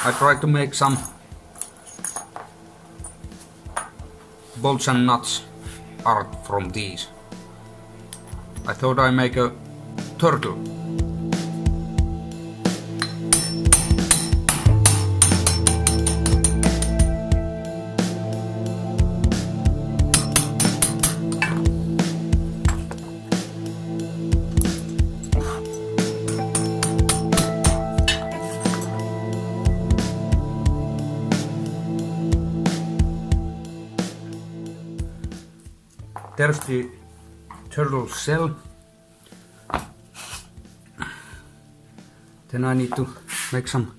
I tried to make some bolts and nuts art from these. I thought I'd make a turtle. There's the turtle shell. Then I need to make some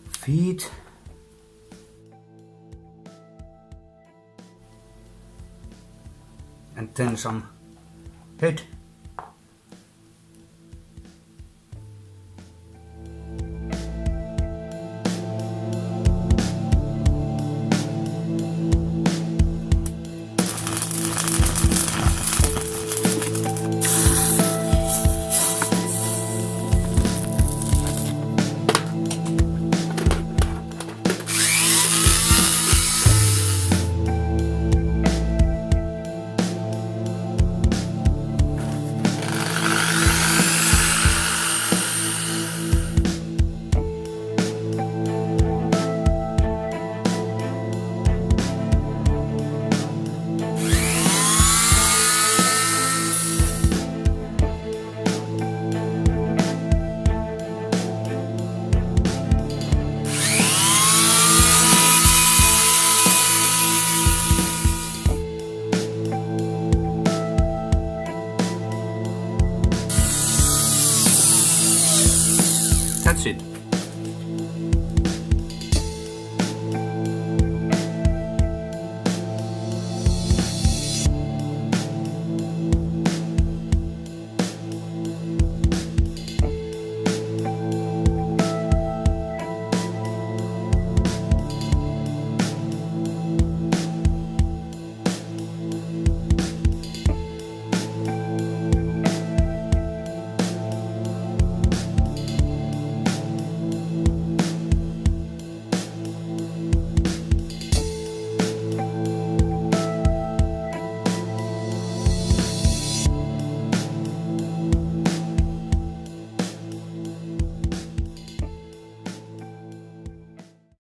feet. And then some head. That's it.